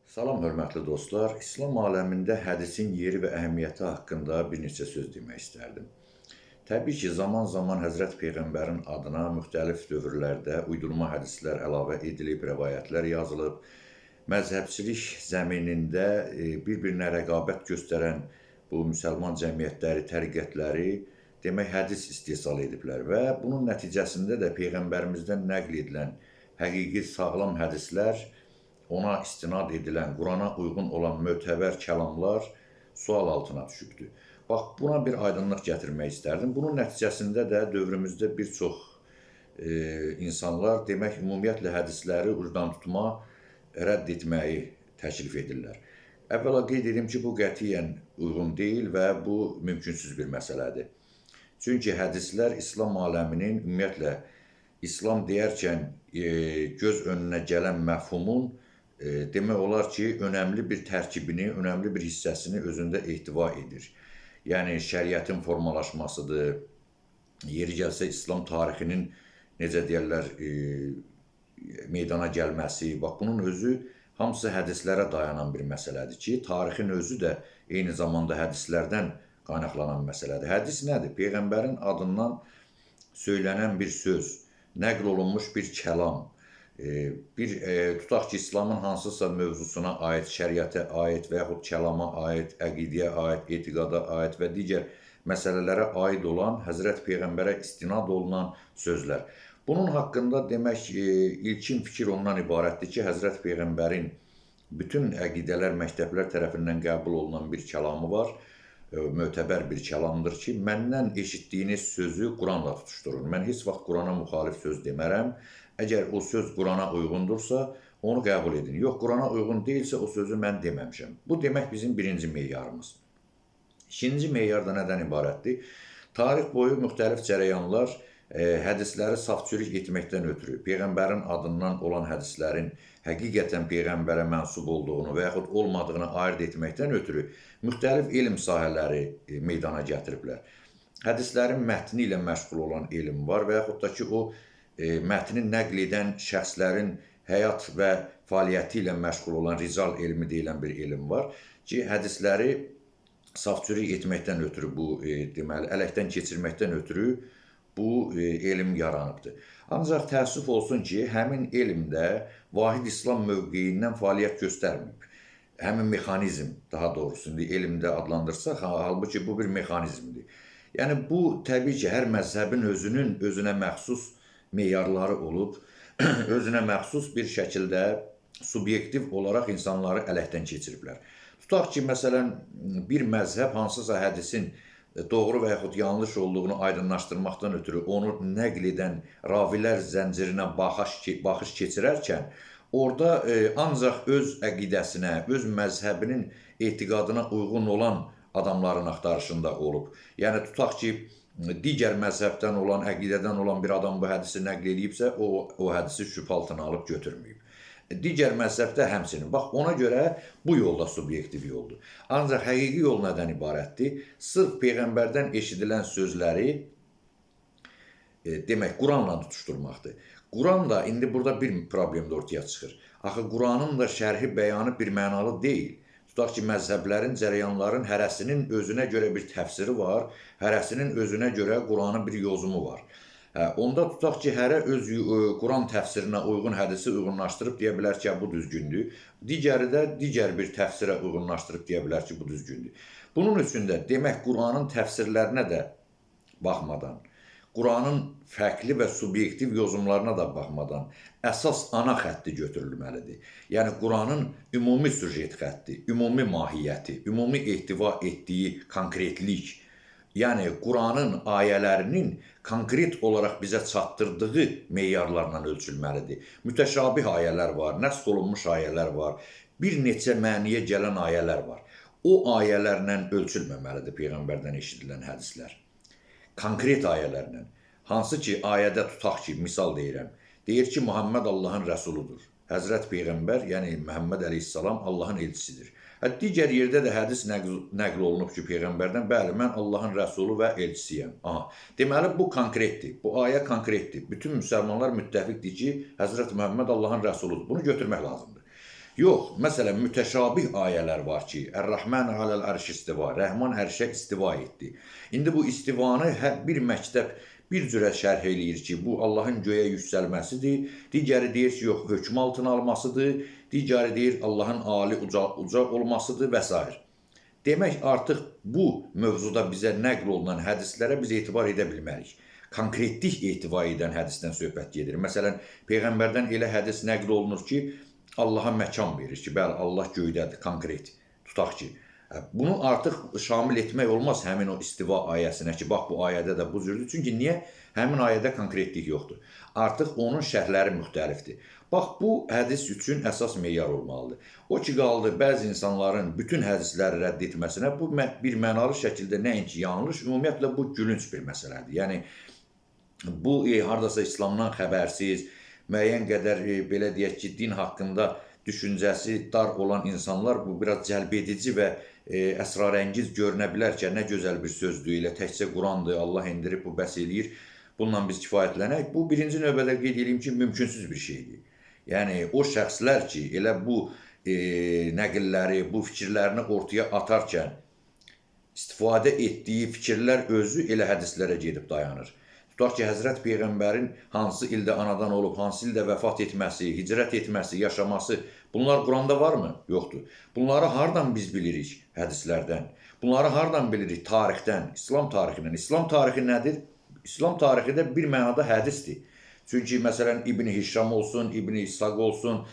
Salam, hörmətli dostlar. İslam aləmində hədisin yeri və əhəmiyyəti haqqında bir neçə söz demək istərdim. Təbii ki, zaman-zaman Həzrət Peyğəmbərin adına müxtəlif dövrlərdə uydurma hədislər əlavə edilib, rəvayətlər yazılıb. Məzhəbçilik zəminində bir-birinə rəqabət göstərən bu müsəlman cəmiyyətləri, təriqətləri demək hədis istehsal ediblər və bunun nəticəsində də Peyğəmbərimizdən nəql edilən həqiqi sağlam hədislər, ona istinad edilən, Qurana uyğun olan mötəbər kəlamlar sual altına düşübdür. Bax, buna bir aydınlıq gətirmək istərdim. Bunun nəticəsində də dövrümüzdə bir çox insanlar demək ümumiyyətlə hədisləri ucdan tutma, rədd etməyi təklif edirlər. Əvvəla qeyd edim ki, bu qətiyyən uyğun deyil və bu mümkünsüz bir məsələdir. Çünki hədislər İslam aləminin ümumiyyətlə İslam deyərkən göz önünə gələn məfhumun demək olar ki, önəmli bir tərkibini, önəmli bir hissəsini özündə ehtiva edir. Yəni, şəriətin formalaşmasıdır, yeri gəlsə İslam tarixinin, necə deyərlər, meydana gəlməsi, bax, bunun özü hamısı hədislərə dayanan bir məsələdir ki, tarixin özü də eyni zamanda hədislərdən qaynaqlanan məsələdir. Hədis nədir? Peyğəmbərin adından söylənən bir söz, nəql olunmuş bir kəlam, tutaq ki, İslamın hansısa mövzusuna aid, şəriətə aid və yaxud kəlama aid, əqidəyə aid, etiqada aid və digər məsələlərə aid olan Həzrət Peyğəmbərə istinad olunan sözlər. Bunun haqqında demək, ilkin fikir ondan ibarətdir ki, Həzrət Peyğəmbərin bütün əqidələr, məktəblər tərəfindən qəbul olunan bir kəlamı var, mötəbər bir kəlamdır ki, məndən eşitdiyiniz sözü Quranla tutuşdurun. Mən heç vaxt Qurana müxalif söz demərəm. Əgər o söz Qurana uyğundursa, onu qəbul edin. Yox, Qurana uyğun deyilsə, o sözü mən deməmişəm. Bu demək bizim birinci meyarımız. İkinci meyar da nədən ibarətdir? Tarix boyu müxtəlif cərəyanlar hədisləri safçürük etməkdən ötürü, Peyğəmbərin adından olan hədislərin həqiqətən Peyğəmbərə mənsub olduğunu və yaxud olmadığını ayırt etməkdən ötürü müxtəlif elm sahələri meydana gətiriblər. Hədislərin mətni ilə məşğul olan elm var və yaxud da ki, o mətni nəql edən şəxslərin həyat və fəaliyyəti ilə məşğul olan rical elmi deyilən bir elm var ki, hədisləri safçürük etməkdən ötürü bu, deməli, ələkdən keçirməkdən ötürü bu elm yaranıbdır. Ancaq təəssüf olsun ki, həmin elmdə vahid İslam mövqeyindən fəaliyyət göstərməyib. Həmin mexanizm, daha doğrusu, elmdə adlandırsaq, halbuki bu bir mexanizmdir. Yəni, bu, təbii ki, hər məzhəbin özünə məxsus meyarları olub, özünə məxsus bir şəkildə subyektiv olaraq insanları ələkdən keçiriblər. Tutaq ki, məsələn, bir məzhəb hansısa hədisin doğru və yaxud yanlış olduğunu aydınlaşdırmaqdan ötürü onu nəql edən ravilər zəncirinə baxış keçirərkən, orada ancaq öz əqidəsinə, öz məzhəbinin etiqadına uyğun olan adamların axtarışında olub. Yəni, tutaq ki, digər məzhəbdən olan, əqidədən olan bir adam bu hədisi nəql edibsə, o hədisi şübhə altına alıb götürməyib. Digər məzhəbdə həmçinin. Bax, ona görə bu yolda subyektiv yoldur. Ancaq həqiqi yol nədən ibarətdir? Sırf Peyğəmbərdən eşidilən sözləri demək, Quranla tutuşturmaqdır. Quran da, indi burada bir problem də ortaya çıxır. Axı, Quranın da şərhi, bəyanı bir mənalı deyil. Tutaq ki, məzhəblərin, cərəyanların hərəsinin özünə görə bir təfsiri var, hərəsinin özünə görə Quranın bir yozumu var. Onda tutaq ki, hərə öz Quran təfsirinə uyğun hədisi uyğunlaşdırıb deyə bilər ki, bu düzgündür. Digəri də digər bir təfsirə uyğunlaşdırıb deyə bilər ki, bu düzgündür. Bunun üçün də demək, Quranın təfsirlərinə də baxmadan, Quranın fərqli və subyektiv yozumlarına da baxmadan əsas ana xətti götürülməlidir. Yəni, Quranın ümumi süjet xətti, ümumi mahiyyəti, ümumi ehtiva etdiyi konkretlik, yəni Quranın ayələrinin konkret olaraq bizə çatdırdığı meyarlarla ölçülməlidir. Mütəşabih ayələr var, nəsx olunmuş ayələr var, bir neçə məniyə gələn ayələr var. O ayələrlə ölçülməməlidir Peyğəmbərdən eşidilən hədislər. Konkret ayələrlə. Hansı ki, ayədə tutaq ki, misal deyirəm, deyir ki, Muhammed Allahın rəsuludur. Həzrət Peyğəmbər, yəni Məhəmməd əleyhissalam Allahın elçisidir. Digər yerdə də hədis nəql olunub ki, Peyğəmbərdən, bəli, mən Allahın rəsulu və elçisiyəm. Deməli, bu konkretdir, bu ayə konkretdir. Bütün müsəlmanlar müttəfiqdir ki, Həzrət Məhəmməd Allahın rəsuludur. Bunu götürmək lazımdır. Yox, məsələn, mütəşabih ayələr var ki, Ər-Rəhman aləl ərş istiva, Rəhman ərşə istiva etdi. İndi bu istivanı hər bir məktəb bir cürə şərh eləyir ki, bu Allahın göyə yüksəlməsidir, digəri deyir ki, yox, hökm altına almasıdır, digəri deyir Allahın ali uca olmasıdır və s. Demək, artıq bu mövzuda bizə nəql olunan hədislərə biz etibar edə bilmərik. Konkretlik etibar edən hədisdən söhbət gedir. Məsələn, Peyğəmbərdən elə hədis nəql olunur ki, Allaha məkan verir ki, bəli, Allah göydədir, konkret. Tutaq ki, bunu artıq şamil etmək olmaz həmin o istiva ayəsinə ki, bax bu ayədə də bu cürdür. Çünki niyə? Həmin ayədə konkretlik yoxdur. Artıq onun şərhləri müxtəlifdir. Bax, bu hədis üçün əsas meyar olmalıdır. O ki, qaldı bəzi insanların bütün hədisləri rədd etməsinə, bu bir mənalı şəkildə nəinki yanlış, ümumiyyətlə bu gülünc bir məsələdir. Yəni, bu hardasa İslamdan xəbərsiz, müəyyən qədər, belə deyək ki, din haqqında düşüncəsi dar olan insanlar bu biraz cəlbedici və əsrarəngiz görünə bilər ki, nə gözəl bir sözdür, elə təkcə Qurandır, Allah indirib, bu bəs eləyir, bununla biz kifayətlənək. Bu, birinci növbədə qeyd edeyim ki, mümkünsüz bir şeydir. Yəni, o şəxslər ki, elə bu nəqilləri, bu fikirlərini ortaya atarkən istifadə etdiyi fikirlər özü elə hədislərə gedib dayanır. Tutaq ki, Həzrət Peyğəmbərin hansı ildə anadan olub, hansı ildə vəfat etməsi, hicrət etməsi, yaşaması, bunlar Quranda varmı? Yoxdur. Bunları hardan biz bilirik? Hədislərdən. Bunları hardan bilirik? Tarixdən, İslam tarixindən. İslam tarixi nədir? İslam tarixi də bir mənada hədisdir. Çünki, məsələn, İbn-i Hişam olsun, İbn-i İshaq olsun,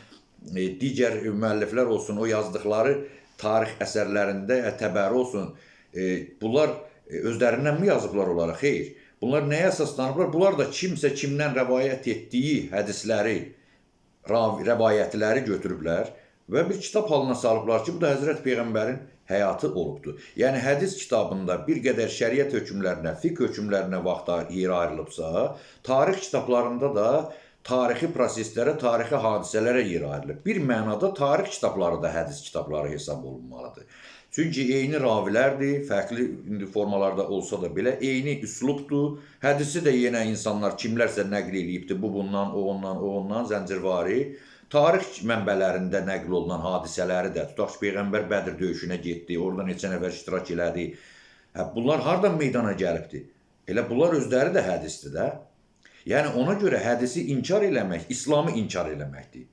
digər müəlliflər olsun, o yazdıqları tarix əsərlərində Təbəri olsun, bunlar özlərindən mi yazıblar onlara? Xeyr. Bunlar nəyə əsaslanıblar? Bunlar da kimsə kimdən rəvayət etdiyi hədisləri, rəvayətləri götürüblər və bir kitab halına salıblar ki, bu da Həzrət Peyğəmbərin həyatı olubdur. Yəni, hədis kitabında bir qədər şəriət hökmlərinə, fiqh hökmlərinə vaxt yer ayrılıbsa, tarix kitablarında da tarixi proseslərə, tarixi hadisələrə yer ayrılıb. Bir mənada tarix kitabları da hədis kitabları hesab olunmalıdır. Çünki eyni ravilərdir, fərqli formalarda olsa da belə, eyni üslubdur. Hədisi də yenə insanlar kimlərsə nəql eləyibdir, bu bundan, o ondan, o ondan, zəncirvari. Tarix mənbələrində nəql olunan hadisələri də, tutaq ki, Peyğəmbər Bədir döyüşünə getdi, orada neçə nəfər iştirak elədi. Bunlar hardan meydana gəlibdir? Elə bunlar özləri də hədisdir də. Yəni, ona görə hədisi inkar eləmək, İslamı inkar eləməkdir.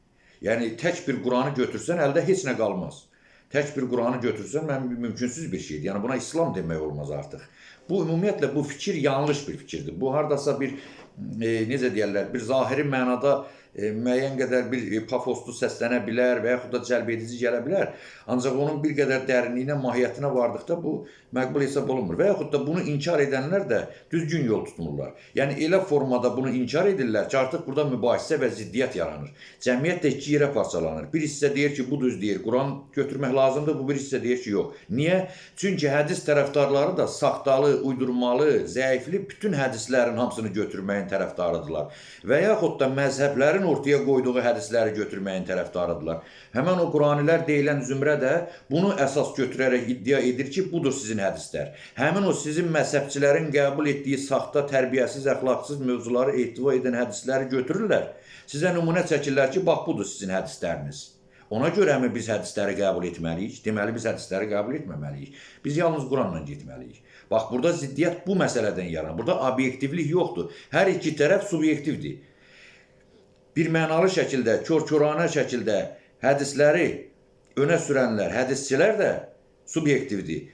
Yəni, tək bir Quranı götürsən, əldə heç nə qalmaz. Tək bir Quranı götürsən, mümkünsüz bir şeydir. Yəni, buna İslam demək olmaz artıq. Bu, ümumiyyətlə, bu fikir yanlış bir fikirdir. Bu, haradasa bir, necə deyərlər, bir zahiri mənada müəyyən qədər bir pafoslu səslənə bilər və yaxud da cəlbedici gələ bilər. Ancaq onun bir qədər dərinliyinə, mahiyyətinə vardıqda bu məqbul hesab olunmur. Və yaxud da bunu inkar edənlər də düzgün yol tutmurlar. Yəni, elə formada bunu inkar edirlər ki, artıq burada mübahisə və ziddiyyət yaranır. Cəmiyyət də iki yerə parçalanır. Bir hissə deyir ki, bu düz deyir, Quran götürmək lazımdır, bu bir hissə deyir ki, yox. Niyə? Çünki hədis tərəfdarları da saxtalı, uydurmalı, zəifli bütün hədislərin hamısını götürməyin tərəfdarıdırlar. Və yaxud da məzhəblərin ortaya qoyduğu hədisləri götürməyin tərəfdarıdırlar. Həmən o Quranilər deyilən zümrə də bunu əsas götürərək iddia edir ki, budur sizin hədislər. Həmin o sizin məzhəbçilərin qəbul etdiyi saxta, tərbiyəsiz, əxlaqsız mövzuları ehtiva edən hədisləri götürürlər. Sizə nümunə çəkirlər ki, bax, budur sizin hədisləriniz. Ona görə mi biz hədisləri qəbul etməliyik? Deməli, biz hədisləri qəbul etməməliyik. Biz yalnız Quranla getməliyik. Bax, burada ziddiyyət bu məsələdən yaranır. Burada obyektivlik yoxdur. Hər iki tərəf subyektivdir. Bir mənalı şəkildə, kör-körənə şəkildə hədisləri önə sürənlər, hədisçilər də subyektivdir.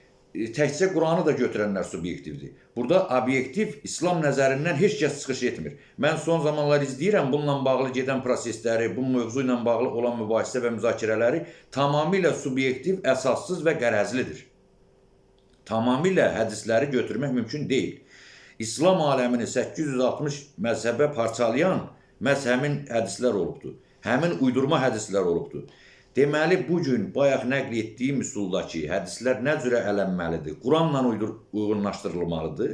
Təkcə Quranı da götürənlər subyektivdir. Burada obyektiv İslam nəzərindən heç kəs çıxış etmir. Mən son zamanlar izləyirəm bununla bağlı gedən prosesləri, bu mövzu ilə bağlı olan mübahisə və müzakirələri tamamilə subyektiv, əsassız və qərəzlidir. Tamamilə hədisləri götürmək mümkün deyil. İslam aləmini 860 məzhəbə parçalayan məhz həmin hədislər olubdur. Həmin uydurma hədislər olubdur. Deməli, bugün bayaq nəql etdiyim üsuldakı hədislər nə cürə ələnməlidir? Quranla uyğunlaşdırılmalıdır.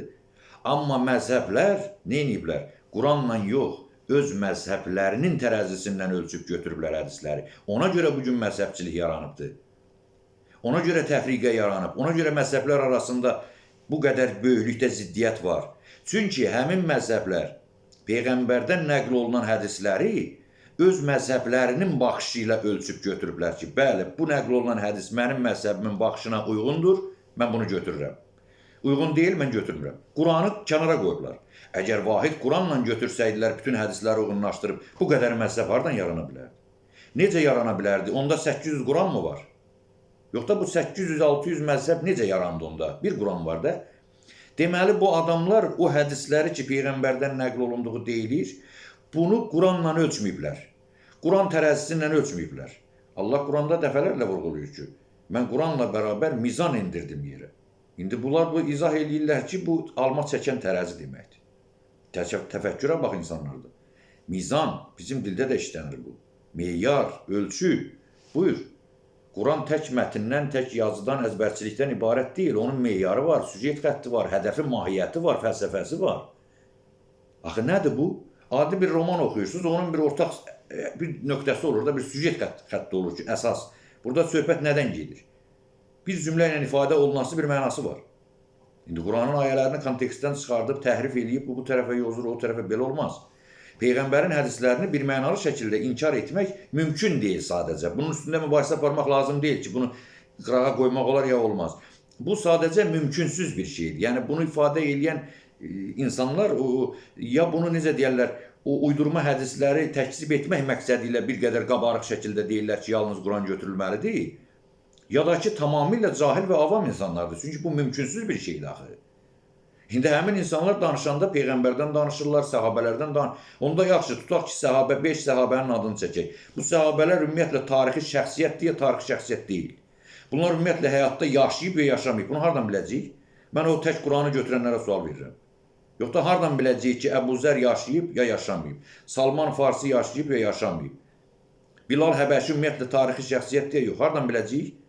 Amma məzhəblər nə ediblər? Quranla yox, öz məzhəblərinin tərəzisindən ölçüb götürüblər hədisləri. Ona görə bugün məzhəbçilik yaranıbdır. Ona görə təfriqə yaranıb. Ona görə məzhəblər arasında bu qədər böyüklükdə ziddiyyət var. Çünki həmin məzhəblər Peyğəmbərdən nəql olunan hədisləri öz məzhəblərinin baxışı ilə ölçüb götürüblər ki, bəli, bu nəql olunan hədis mənim məzhəbimin baxışına uyğundur, mən bunu götürürəm. Uyğun deyil, mən götürmürəm. Quranı kənara qoyublar. Əgər vahid Quranla götürsəydilər, bütün hədisləri uyğunlaşdırıb, bu qədər məzhəb hardan yarana bilərdi? Necə yarana bilərdi? Onda 800 Quran mı var? Yox da bu 800-600 məzhəb necə yarandı onda? Bir Quran var da. Deməli, bu adamlar o hədisləri ki, Peyğəmbərdən nəql olunduğu deyilir, bunu Quranla ölçməyiblər. Quran tərəzisi ilə ölçməyiblər. Allah Quranda dəfələrlə vurğulayır ki, mən Quranla bərabər mizan indirdim yerə. İndi bunlar bu izah edirlər ki, bu alma çəkən tərəzi deməkdir. Təfəkkürə bax insanlarda. Mizan, bizim dildə də işlənir bu. Meyar, ölçü, buyur. Quran tək mətndən, tək yazıdan, əzbərçilikdən ibarət deyil. Onun meyarı var, süjet xətti var, hədəfi, mahiyyəti var, fəlsəfəsi var. Axı nədir bu? Adi bir roman oxuyursunuz, onun bir ortaq bir nöqtəsi olur da, bir süjet xətti olur ki, əsas. Burada söhbət nədən gedir? Bir cümlə ilə ifadə olunması bir mənası var. İndi Quranın ayələrini kontekstdən çıxardıb, təhrif eləyib, bu tərəfə yozur, o tərəfə belə olmaz. Peyğəmbərin hədislərini bir mənalı şəkildə inkar etmək mümkün deyil sadəcə. Bunun üstündə mübahisə aparmaq lazım deyil ki, bunu qırağa qoymaq olar ya olmaz. Bu sadəcə mümkünsüz bir şeydir. Yəni bunu ifadə edən insanlar ya bunu necə deyərlər, o uydurma hədisləri təkzib etmək məqsədi ilə bir qədər qabarıq şəkildə deyirlər ki, yalnız Quran götürülməlidir. Ya da ki, tamamilə cahil və avam insanlardır. Çünki bu mümkünsüz bir şeydir axı. İndi həmin insanlar danışanda Peyğəmbərdən danışırlar, səhabələrdən danışırlar. Onda yaxşı, tutaq ki, 5 səhabənin adını çəkək. Bu səhabələr ümumiyyətlə tarixi şəxsiyyət deyə tarixi şəxsiyyət deyil. Bunlar ümumiyyətlə həyatda yaşayıb və yaşamayıb. Bunu hardan biləcəyik? Mən o tək Quranı götürənlərə sual verirəm. Yox da hardan biləcəyik ki, Əbu Zər yaşayıb ya yaşamayıb? Salman Farsi yaşayıb ya yaşamayıb? Bilal Həbəşi ümumiyyətlə tarixi şəxsiyyət deyə yox. Hardan biləcəyik?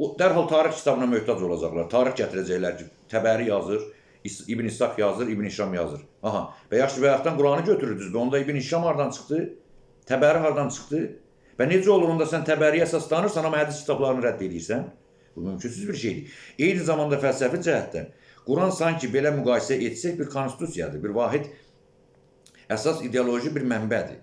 Dərhal tarix kitabına möhtac olacaqlar. Tarix gətirəcəklər ki, Təbəri yazır, İbn İshaq yazır, İbn Hişam yazır. Aha, və yaxşı bayaqdan Quranı götürürdünüz. Onda İbn Hişam hardan çıxdı? Təbəri hardan çıxdı? Və necə olur onda sən Təbəriyə əsaslanırsan, amma hədis kitablarını rədd edirsən? Bu mümkünsüz bir şeydir. Eyni zamanda fəlsəfi cəhətdən Quran sanki belə müqayisə etsək bir konstitusiyadır, bir vahid əsas ideoloji bir mənbədir.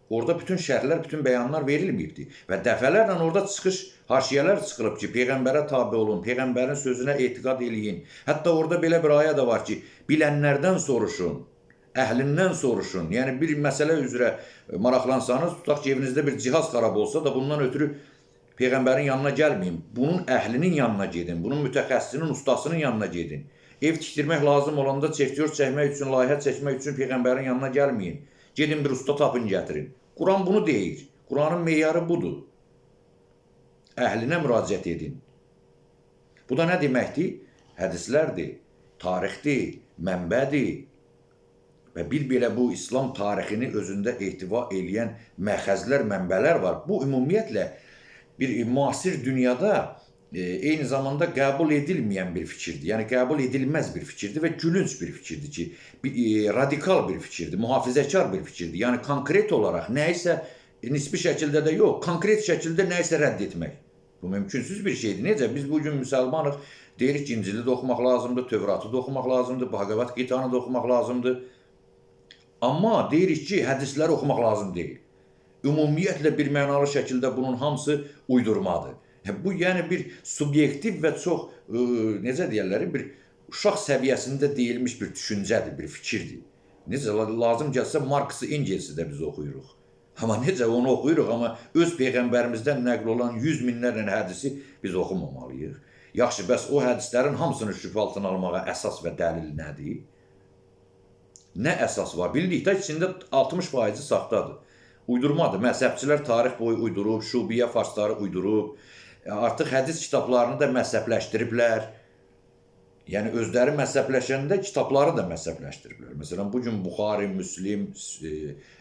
Orada bütün şərhlər, bütün bəyanlar verilməyibdir. Və dəfələrlə orada çıxış, haşiyələr çıxılıb ki, Peyğəmbərə tabi olun, Peyğəmbərin sözünə etiqad eləyin. Hətta orada belə bir ayə də var ki, bilənlərdən soruşun, əhlindən soruşun. Yəni bir məsələ üzrə maraqlansanız, tutaq ki, evinizdə bir cihaz xarab olsa da bundan ötürü Peyğəmbərin yanına gəlməyin. Bunun əhlinin yanına gedin, bunun mütəxəssisinin, ustasının yanına gedin. Ev tikdirmək lazım olanda çektör çəkmək üçün, layihə çəkmək üçün Peyğəmbərin yanına gəlməyin. Gedin bir usta tapın, gətirin. Quran bunu deyir. Quranın meyarı budur. Əhlinə müraciət edin. Bu da nə deməkdir? Hədislərdir, tarixdir, mənbədir. Və bir belə bu İslam tarixini özündə ehtiva eləyən məxəzlər, mənbələr var. Bu ümumiyyətlə bir müasir dünyada eyni zamanda qəbul edilməyən bir fikirdir. Yəni qəbul edilməz bir fikirdir və gülünc bir fikirdir ki, radikal bir fikirdir, mühafizəkar bir fikirdir. Yəni konkret olaraq nəyisə nisbi şəkildə də yox, konkret şəkildə nəyisə rədd etmək. Bu mümkünsüz bir şeydir. Necə? Biz bugün müsəlmanıq, deyirik ki, İncili də oxumaq lazımdır, Tövratı da oxumaq lazımdır, Bhagavad Gita'nı da oxumaq lazımdır. Amma deyirik ki, hədisləri oxumaq lazım deyil. Ümumiyyətlə bir mənalı şəkildə bunun hamısı uydurmadır. Bu yəni bir subyektiv və çox, necə deyərlər, bir uşaq səviyyəsində deyilmiş bir düşüncədir, bir fikirdir. Necə lazım gəlsə Marksi, Engelsi də biz oxuyuruq. Amma necə onu oxuyuruq, amma öz Peyğəmbərimizdən nəql olan 100 minlərlə hədisi biz oxumamalıyıq. Yaxşı, bəs o hədislərin hamısını şübhə altına almağa əsas və dəlil nədir? Nə əsas var? Bildik də içində 60% saxtadır. Uydurmadır. Məzhəbçilər tarix boyu uydurub, şubiyyə farsları uydurub. Artıq hədis kitablarını da məzhəbləşdiriblər. Yəni özləri məzhəbləşəndə kitabları da məzhəbləşdiriblər. Məsələn, bugün Buxari, Müslim,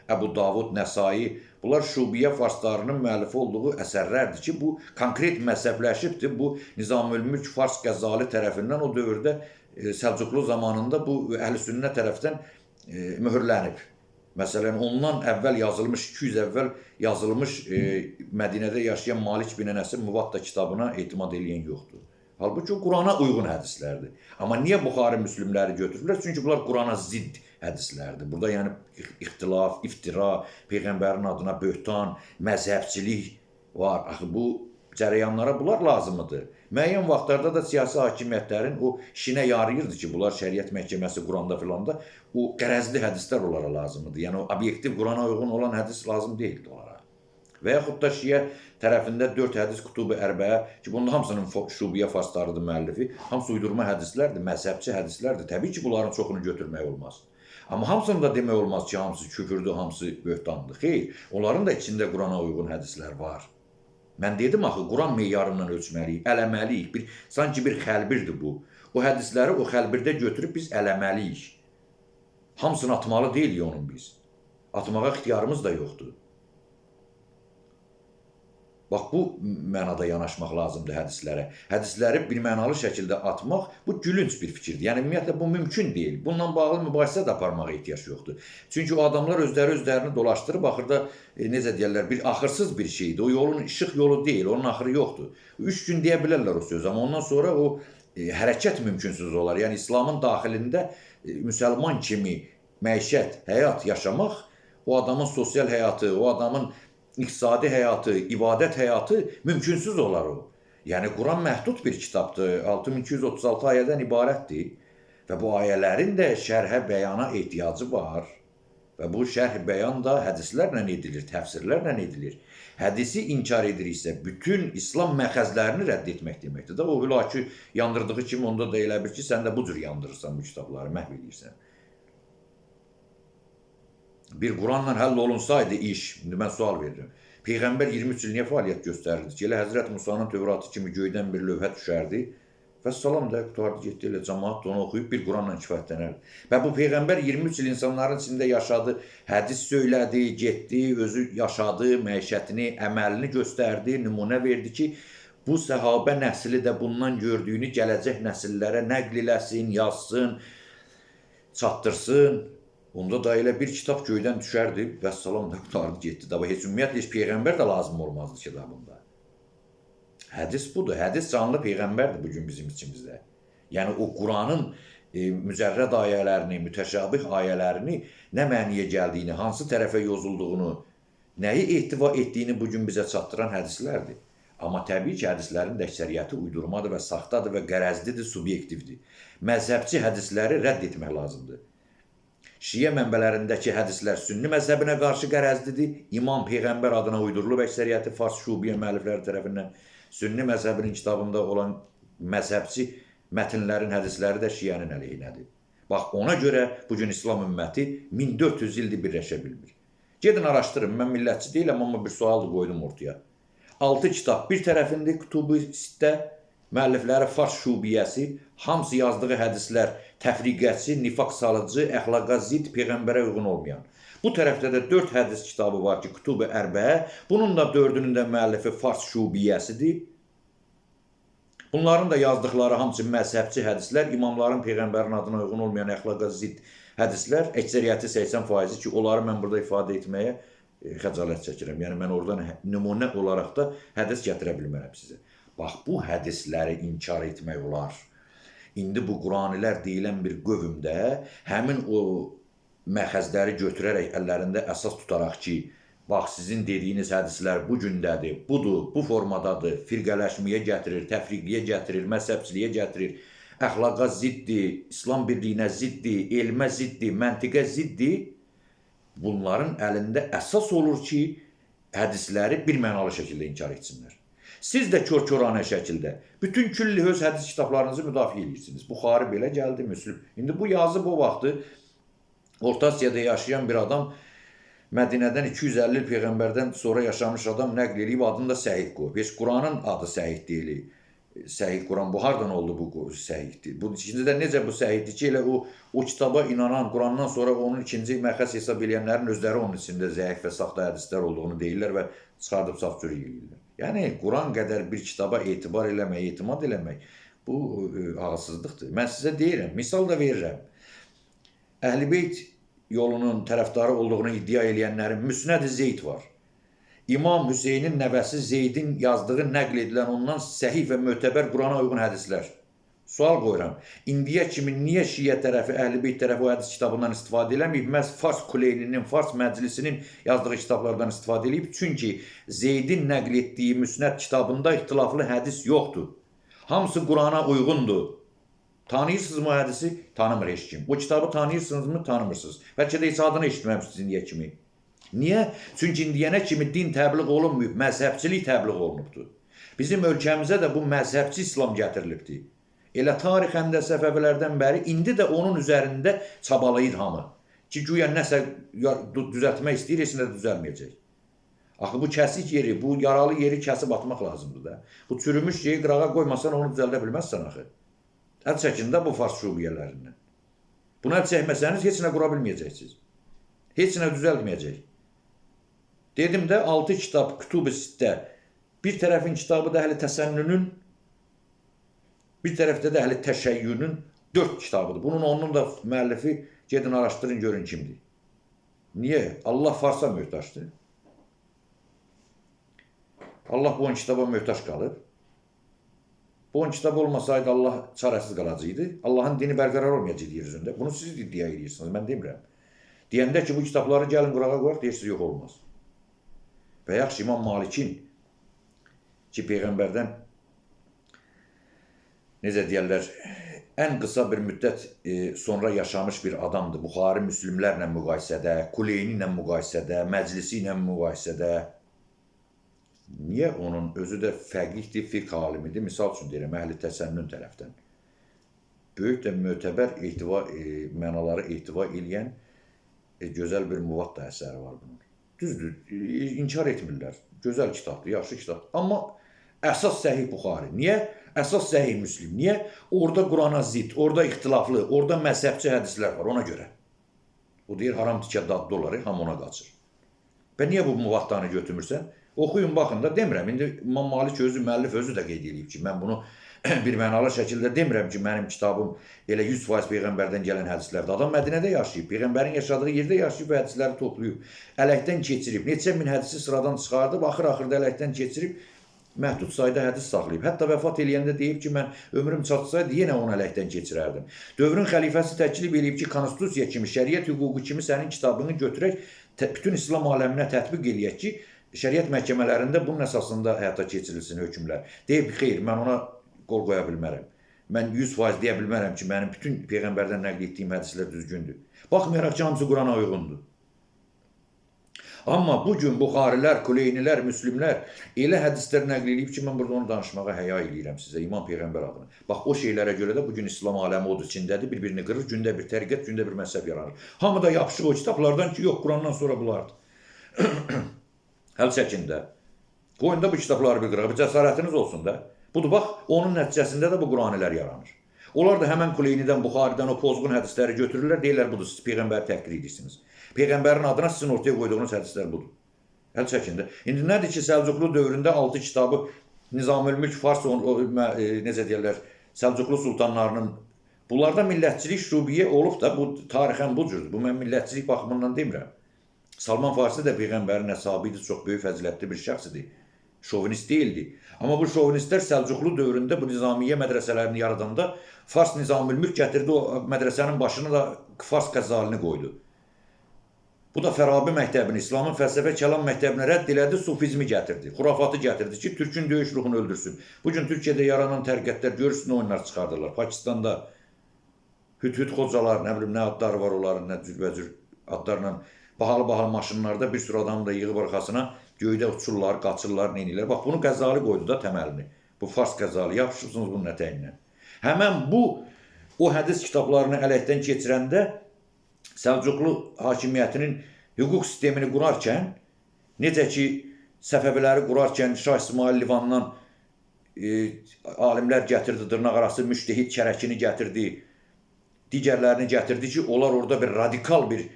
Əbu Davud, Nəsai, bunlar şubiyyə farslarının müəllifi olduğu əsərlərdir ki, bu konkret məzhəbləşibdir. Bu Nizamülmülk Fars Qəzzali tərəfindən o dövrdə Səlcuqlu zamanında bu Əhl-i-Sünnə tərəfdən möhürlənib. Məsələn, ondan əvvəl yazılmış, 200 əvvəl yazılmış Mədinədə yaşayan Malik bin Ənəsin Muvatta kitabına etimad eləyən yoxdur. Halbuki Qurana uyğun hədislərdir. Amma niyə Buxari, Müslimləri götürürlər? Çünki bunlar Qurana zidd hədislərdir. Burada yəni ixtilaf, iftira, Peyğəmbərin adına böhtan, məzhəbçilik var. Axı bu cərəyanlara bunlar lazımdır. Müəyyən vaxtlarda da siyasi hakimiyyətlərin o işinə yarayırdı ki, bunlar şəriət məhkəməsi quranda filanda o qərəzli hədislər onlara lazımdır. Yəni o obyektiv Qurana uyğun olan hədis lazım deyildi onlara. Və yaxud da Şiə tərəfində 4 hədis Kutubu Ərbəə ki, bunun hamısının şubiyə faslarıdır müəllifi, hamısı uydurma hədislərdir, məzhəbçi hədislərdir. Təbii ki, bunların çoxunu götürmək olmaz. Amma hamısını da demək olmaz ki, hamısı küfürdür, hamısı böhtandır. Xeyr, onların da içində Qurana uyğun hədislər var. Mən dedim axı, Quran meyarından ölçməliyik, eləməliyik. Sanki bir xəlbirdir bu. O hədisləri o xəlbirdə götürüb biz eləməliyik. Hamısını atmalı deyilik onun biz. Atmağa ixtiyarımız da yoxdur. Bax, bu mənada yanaşmaq lazımdır hədislərə. Hədisləri birmənalı şəkildə atmaq, bu gülünc bir fikirdir. Yəni, ümumiyyətlə, bu mümkün deyil. Bununla bağlı mübahisə də aparmağa ehtiyac yoxdur. Çünki o adamlar özlərini dolaşdırıb, axırda, necə deyərlər, bir axırsız bir şeydir. O yolun işıq yolu deyil, onun axırı yoxdur. 3 gün deyə bilərlər o söz, amma ondan sonra o hərəkət mümkünsüz olar. Yəni, İslamın daxilində müsəlman kimi məişət, həyat yaşamaq, o adamın sosial həyatı, o adamın iqtisadi həyatı, ibadət həyatı mümkünsüz olar o. Yəni, Quran məhdud bir kitabdır, 6236 ayədən ibarətdir və bu ayələrin də şərhə bəyana ehtiyacı var və bu şərh bəyan da hədislərlə edilir, təfsirlərlə edilir. Hədisi inkar ediriksə, bütün İslam məxəzlərini rədd etmək deməkdir. O hülakı yandırdığı kimi onda da elə bil ki, sən də bu cür yandırırsan bu kitabları, məhv edirsən. Bir Quranla həll olunsaydı iş, indi mən sual verirəm. Peyğəmbər 23 il niyə fəaliyyət göstərirdi ki, elə Həzrət Musanın Tövratı kimi göydən bir lövhə düşərdi və salam da qutardı, getdi elə cəmaat da onu oxuyub bir Quranla kifayətlənərdi. Və bu Peyğəmbər 23 il insanların içində yaşadı, hədis söylədi, getdi, özü yaşadı, məişətini, əməlini göstərdi, nümunə verdi ki, bu səhabə nəsli də bundan gördüyünü gələcək nəsillərə nəql eləsin, yazsın, çatdırsın. Onda da elə bir kitab göydən düşərdi, vəssalam da qutardı, getdi. Daba heç ümumiyyətlə heç Peyğəmbər də lazım olmazdı kitabında. Hədis budur. Hədis canlı Peyğəmbərdir bugün bizim içimizdə. Yəni o Quranın mücərrəd ayələrini, mütəşabih ayələrini nə məniyə gəldiyini, hansı tərəfə yozulduğunu, nəyi ehtiva etdiyini bugün bizə çatdıran hədislərdir. Amma təbii ki, hədislərin də əksəriyyəti uydurmadır və saxtadır və qərəzlidir, subyektivdir. Məzhəbçi hədisləri rədd etmək lazımdır. Şiə mənbələrindəki hədislər sünni məzhəbinə qarşı qərəzlidir. İmam Peyğəmbər adına uydurulub əksəriyyəti Fars şubiyə müəllifləri tərəfindən. Sünni məzhəbinin kitabında olan məzhəbçi mətnlərin hədisləri də şiənin əleyhinədir. Bax, ona görə bugün İslam ümməti 1400 ildir birləşə bilmir. Gedin araşdırın, mən millətçi deyiləm, amma bir sual da qoydum ortaya. 6 kitab bir tərəfində Kutubu Sittə, müəllifləri Fars şubiyəsi, hamısı yazdığı hədislər təfriqətçi, nifaq salıcı, əxlaqa zidd, Peyğəmbərə uyğun olmayan. Bu tərəfdə də 4 hədis kitabı var ki, Kutubu Ərbəə, bunun da 4-ünün də müəllifi Fars şubiyəsidir. Bunların da yazdıqları hamısı məzhəbçi hədislər, imamların Peyğəmbərin adına uyğun olmayan əxlaqa zidd hədislər, əksəriyyəti 80% ki, onları mən burada ifadə etməyə xəcalət çəkirəm. Yəni, mən oradan nümunə olaraq da hədis gətirə bilmərəm sizə. Bax, bu hədisləri inkar etmək olar. İndi bu Quranilər deyilən bir qövmdə həmin o məxəzləri götürərək əllərində əsas tutaraq ki, bax, sizin dediyiniz hədislər bu gündədir, budur, bu formadadır, firqələşməyə gətirir, təfriqliyə gətirir, məzhəbçiliyə gətirir, əxlaqa ziddir, İslam birliyinə ziddir, elmə ziddir, məntiqə ziddir. Bunların əlində əsas olur ki, hədisləri birmənalı şəkildə inkar etsinlər. Siz də kör-körənə şəkildə bütün külli öz hədis kitablarınızı müdafiə edirsiniz. Buxari belə gəldi, Müslüm. İndi bu yazıb o vaxtı Orta Asiyada yaşayan bir adam Mədinədən 250 il Peyğəmbərdən sonra yaşamış adam nəql edib adını da Səhih qoyub. Heç Quranın adı Səhih deyil. Səhih Quran bu hardan oldu bu səhihdir? Bu ikincidə necə bu səhihdir ki, elə o kitaba inanan, Qurandan sonra onun ikinci məxəz hesab edənlərin özləri onun içində zəif və saxta hədislər olduğunu deyirlər və çıxardıb saf-cür eləyirlər. Yəni, Quran qədər bir kitaba etibar eləmək, etimad eləmək, bu ağılsızlıqdır. Mən sizə deyirəm, misal da verirəm. Əhl-i-Beyt yolunun tərəfdarı olduğunu iddia eləyənlərin Müsnəd-i Zeyd var. İmam Hüseynin nəvəsi Zeydin yazdığı, nəql edilən ondan səhih və mötəbər Qurana uyğun hədislər. Sual qoyuram. İndiyə kimi niyə Şiə tərəfi, Əhl-i Beyt tərəfi o hədis kitabından istifadə eləməyib? Məhz Fars Kuleyninin, Fars Məclisinin yazdığı kitablardan istifadə edib. Çünki Zeydin nəql etdiyi Müsnəd kitabında ixtilaflı hədis yoxdur. Hamısı Qurana uyğundur. Tanıyırsınızmı o hədisi? Tanımır heç kim. Bu kitabı tanıyırsınızmı? Tanımırsınız. Bəlkə də heç adını eşitməmişsiniz indiyə kimi. Niyə? Çünki indiyənə kimi din təbliğ olunmayıb, məzhəbçilik təbliğ olunubdur. Bizim ölkəmizə də bu məzhəbçi İslam gətirilibdir. Elə tarixən də Səfəvilərdən bəri indi də onun üzərində çabalayır hamı. Ki, güya nəsə düzəltmək istəyir, heç nə düzəlməyəcək. Axı bu kəsik yeri, bu yaralı yeri kəsib atmaq lazımdır da. Bu çürümüş yeri qırağa qoymasan onu düzəldə bilməzsən axı. Əl çəkin də bu Fars şubiyələrindən. Buna əl çəkməsəniz heç nə qura bilməyəcəksiniz. Heç nə düzəlməyəcək. Dedim də 6 kitab Kütub-i Sittə. Bir tərəfin kitabı da Əhl-i Təsənnünün, bir tərəfdə də Əhl-i Təşəyyünün 4 kitabıdır. Bunun onun da müəllifi gedin araşdırın görün kimdir. Niyə? Allah Farsa möhtaçdır. Allah bu 10 kitaba möhtaç qalır. Bu 10 kitab olmasaydı Allah çarəsiz qalacaqdı. Allahın dini bərqərar olmayacaqdı yer üzündə. Bunu siz iddia edirsiniz, mən demirəm. Deyəndə ki, bu kitabları gəlin qurağa qoyaq, deyirsiniz, yox olmaz. Və yaxşı İmam Malikin ki, Peyğəmbərdən necə deyərlər, ən qısa bir müddət sonra yaşamış bir adamdır. Buxari müslimlərlə müqayisədə, Kuleyni ilə müqayisədə, məclisi ilə müqayisədə. Niyə onun özü də fəqihdir, fiqh alimidir? Misal üçün deyirəm, Əhl-i Təsənnün tərəfdən. Böyük də mötəbər mənaları ehtiva eləyən gözəl bir muvatta əsəri var bunun. Düzdür, inkar etmirlər. Gözəl kitabdır, yaxşı kitabdır. Amma əsas səhih Buxari. Niyə? Əsas səhih Müslim. Niyə? Orada Qurana zid, orada ixtilaflı, orada məzhəbçi hədislər var ona görə. O deyir, haram tikə dadlı olar, hamı ona qaçır. Və niyə bu muvattanı götürmürsən? Oxuyun, baxın da demirəm. İndi İmam Malik özü, müəllif özü də qeyd edib ki, mən bunu bir mənalı şəkildə demirəm ki, mənim kitabım elə 100% Peyğəmbərdən gələn hədislərdir. Adam Mədinədə yaşayıb, Peyğəmbərin yaşadığı yerdə yaşayıb və hədisləri toplayıb, ələkdən keçirib, neçə min hədisi sıradan çıxardıb, axır-axırda ələkdən keçirib, məhdud sayda hədis saxlayıb. Hətta vəfat eləyəndə deyib ki, mən ömrüm çatsaydı, yenə onu ələkdən keçirərdim. Dövrün xəlifəsi təklif edib ki, konstitusiya kimi, şəriət hüququ kimi sənin kitabını götürək, bütün İslam aləminə tətbiq eləyək ki, şəriət məhkəmələrində bunun əsasında həyata keçirilsin hökmlər. Deyib, xeyr, mən ona qol qoya bilmərəm. Mən 100% deyə bilmərəm ki, mənim bütün Peyğəmbərdən nəql etdiyim hədislər düzgündür. Baxmayaraq ki, hamısı Qurana uyğundur. Amma bugün Buxarilər, Kuleynilər, Müslimlər elə hədislər nəql edib ki, mən burada onu danışmağa həya eləyirəm sizə, İmam Peyğəmbər adına. Bax, o şeylərə görə də bugün İslam aləmi odur içindədir, bir-birini qırır, gündə bir təriqət, gündə bir məzhəb yaranır. Hamı da yapışır o kitablardan ki, yox, Qurandan sonra bulardır. Həl çəkində. Qoyun da bu kitabları bir qırağa, bir cəsarətiniz olsun da. Budur, bax, onun nəticəsində də bu Quranilər yaranır. Onlar da həmən Kuleynidən, Buxaridən o pozğun hədisləri götürürlər, deyirlər, budur, siz Peyğəmbəri təhqir edirsiniz. Peyğəmbərin adına sizin ortaya qoyduğunuz hədislər budur. Əl çəkində. İndi nədir ki, Səlcuqlu dövründə 6 kitabı Nizamülmülk, Fars, necə deyirlər, Səlcuqlu sultanlarının, bunlarda millətçilik şubiyə olub da, bu tarixən bu cürdür. Bu, mən millətçilik baxımından demirəm. Salman Farsi də Peyğəmbərin əshabı idi, çox böyük fəzilətli bir şəxs idi. Şovinist deyildi. Amma bu şovinistlər Səlcuqlu dövründə bu nizamiyyə mədrəsələrini yaradanda Fars Nizamülmülk gətirdi, o mədrəsənin başına da Fars Qəzzalini qoydu. Bu da Fərabi məktəbini, İslamın fəlsəfə kəlam məktəbini rədd elədi, sufizmi gətirdi, xurafatı gətirdi ki, Türkün döyüş ruhunu öldürsün. Bugün Türkiyədə yaranan tərqətlər görürsün, oyunlar çıxardırlar. Pakistanda hüt-hüt xocalar, nə bilim, nə adları var onların, nə cürbəcür adlarla, bahalı-bahalı maşınlarda bir sürü adamı da yığıb arxasına, göydə uçurlar, qaçırlar, neynirlər. Bax, bunu Qəzzali qoydu da təməlini. Bu Fars Qəzzali, yapışırsınız bunun ətəyindən. Həmən bu, o hədis kitablarını ələkdən keçirəndə Səlcuqlu hakimiyyətinin hüquq sistemini qurarkən, necə ki, Səfəviləri qurarkən Şah İsmail Livandan alimlər gətirdi, dırnaq arası müştehid kərəkini gətirdi, digərlərini gətirdi ki, onlar orada bir radikal bir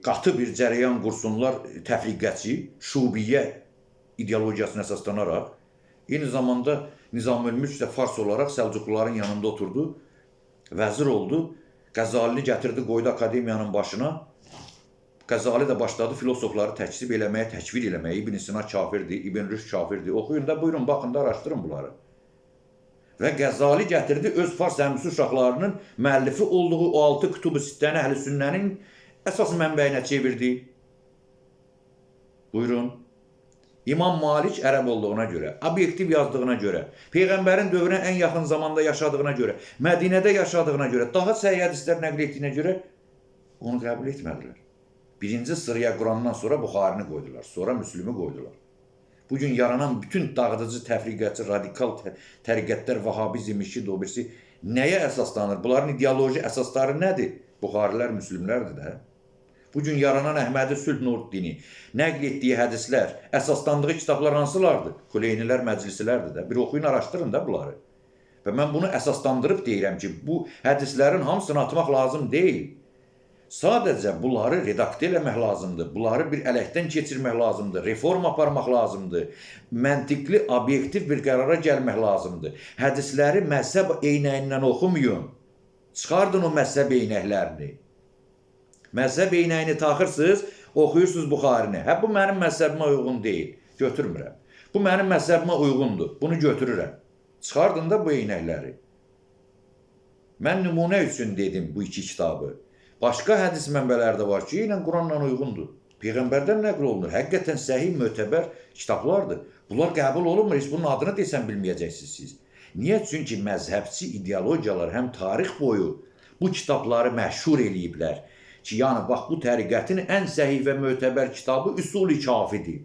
qatı bir cərəyan qursunlar, təfriqəçi, şubiyyə ideologiyasına əsaslanaraq, eyni zamanda Nizamülmülk də Fars olaraq Səlcuqluların yanında oturdu, vəzir oldu, Qəzzalini gətirdi, qoydu akademiyanın başına, Qəzzali də başladı filosofları təkzib eləməyə, təkvir eləməyə, İbn Sina kafirdir, İbn Rüşd kafirdir, oxuyun da, buyurun, baxın da, araşdırın bunları. Və Qəzzali gətirdi öz fars əmisi uşaqlarının müəllifi olduğu o 6 kütub-ı sittəni əhl-i sünnənin əsas mənbəyinə çevirdi. Buyurun. İmam Malik ərəb olduğuna görə, obyektiv yazdığına görə, Peyğəmbərin dövrünə ən yaxın zamanda yaşadığına görə, Mədinədə yaşadığına görə, daha səhih hədislər nəql etdiyinə görə onu qəbul etmədilər. Birinci sıraya Qurandan sonra Buxarini qoydular, sonra Müslümü qoydular. Bugün yaranan bütün dağıdıcı, təfriqətçi, radikal təriqətlər, vahabizm, işid, o birisi nəyə əsaslanır? Bunların ideoloji əsasları nədir? Buxarilər, Müslümlərdir də. Bugün yaranan Əhmədi Sülh Nuruddini nəql etdiyi hədislər, əsaslandığı kitablar hansılardır? Kuleynilər, məclisilərdir də. Bir oxuyun, araşdırın da bunları. Və mən bunu əsaslandırıb deyirəm ki, bu hədislərin hamısını atmaq lazım deyil. Sadəcə bunları redaktə eləmək lazımdır, bunları bir ələkdən keçirmək lazımdır, reform aparmaq lazımdır, məntiqli, obyektiv bir qərara gəlmək lazımdır. Hədisləri məzhəb eynəyindən oxumayın, çıxardın o məzhəb eynəklərini. Məzhəb eynəyini taxırsınız, oxuyursunuz Buxarini. Hə, bu mənim məzhəbimə uyğun deyil, götürmürəm. Bu mənim məzhəbimə uyğundur, bunu götürürəm. Çıxardın da bu eynəkləri. Mən nümunə üçün dedim bu iki kitabı. Başqa hədis mənbələri də var ki, ilə Quranla uyğundur. Peyğəmbərdən nəql olunur. Həqiqətən səhih, mötəbər kitablardır. Bunlar qəbul olunmur. Heç bunun adını desəm bilməyəcəksiniz siz. Niyə? Çünki məzhəbçi ideologiyalar həm tarix boyu bu kitabları məşhur eləyiblər. Ki, yəni, bax, bu təriqətin ən səhih və mötəbər kitabı Üsul-i Kafidir.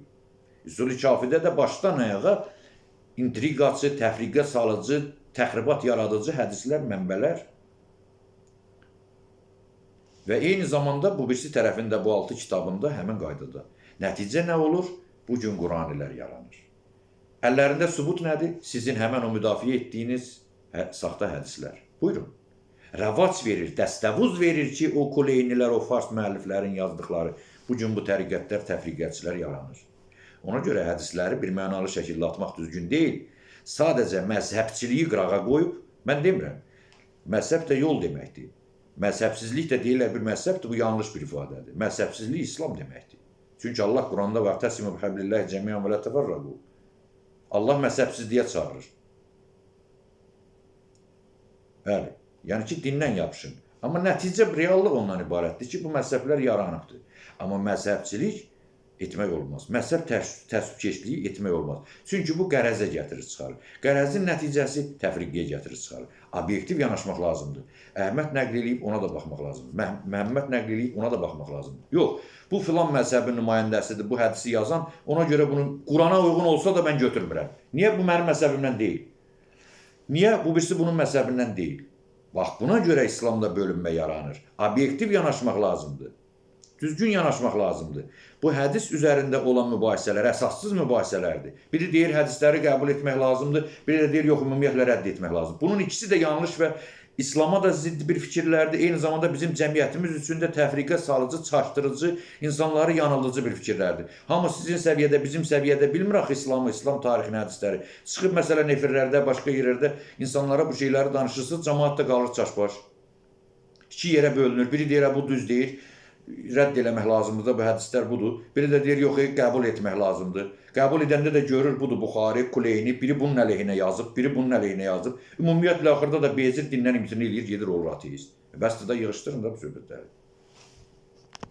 Üsul-i Kafidə də başdan ayağa intriqaçı, təfriqə salıcı, təxribat yaradıcı hədislər, mənbələr. Və eyni zamanda bu birisi tərəfində bu 6 kitabında həmin qaydada. Nəticə nə olur? Bugün Quranilər yaranır. Əllərində sübut nədir? Sizin həmən o müdafiə etdiyiniz saxta hədislər. Buyurun. Rəvac verir, dəstəvuz verir ki, o kuleynilər, o fars müəlliflərin yazdıqları bugün bu təriqətlər, təfriqətçilər yaranır. Ona görə hədisləri bir mənalı şəkildə atmaq düzgün deyil. Sadəcə məzhəbçiliyi qırağa qoyub, mən demirəm, məzhəb də yol deməkdir. Məzhəbsizlik də deyirlər bir məzhəbdir, bu yanlış bir ifadədir. Məzhəbsizlik İslam deməkdir. Çünki Allah Quranda "Və'təsimu bihablillahi cəmiən və la təfərraqu." Allah məzhəbsizliyə çağırır. Bəli, yəni ki, dindən yapışın. Amma nəticə, reallıq ondan ibarətdir ki, bu məzhəblər yaranıbdır. Amma məzhəbçilik etmək olmaz. Məzhəb təsvibkeşliyi etmək olmaz. Çünki bu qərəzə gətirir çıxarır. Qərəzin nəticəsi təfriqiyə gətirir çıxarır. Obyektiv yanaşmaq lazımdır. Əhməd nəql eləyib, ona da baxmaq lazımdır. Məhəmməd nəql eləyib, ona da baxmaq lazımdır. Yox, bu filan məzhəbin nümayəndəsidir, bu hədisi yazan, ona görə bunu Qurana uyğun olsa da mən götürmürəm. Niyə? Bu mənim məzhəbimdən deyil. Niyə? Bu birisi bunun məzhəbindən deyil. Bax, buna görə İslamda bölünmə yaranır. Obyektiv yanaşmaq lazımdır. Düzgün yanaşmaq lazımdır. Bu hədis üzərində olan mübahisələr əsassız mübahisələrdir. Biri deyir, hədisləri qəbul etmək lazımdır, biri də deyir, yox, ümumiyyətlə rədd etmək lazımdır. Bunun ikisi də yanlış və İslama da zidd bir fikirlərdir. Eyni zamanda bizim cəmiyyətimiz üçün də təfriqə salıcı, çaşdırıcı, insanları yanıldıcı bir fikirlərdir. Hamı sizin səviyyədə, bizim səviyyədə bilmir axı İslamı, İslam tarixini, hədisləri. Çıxıb məsələn efirlərdə, başqa yerlərdə insanlara bu şeyləri danışırsınız, cəmaət də qalır çaşbaş. İki yerə bölünür. Biri deyir, bu düz deyir, rədd eləmək lazımdır da, bu hədislər budur. Biri də deyir, yox, qəbul etmək lazımdır. Qəbul edəndə də görür, budur Buxari, Kuleyni, biri bunun əleyhinə yazıb, biri bunun əleyhinə yazıb. Ümumiyyətlə, axırda da bezir, dindən imtina eləyir, gedir olur ateist. Bəs də yığışdırın da bu söhbətləri.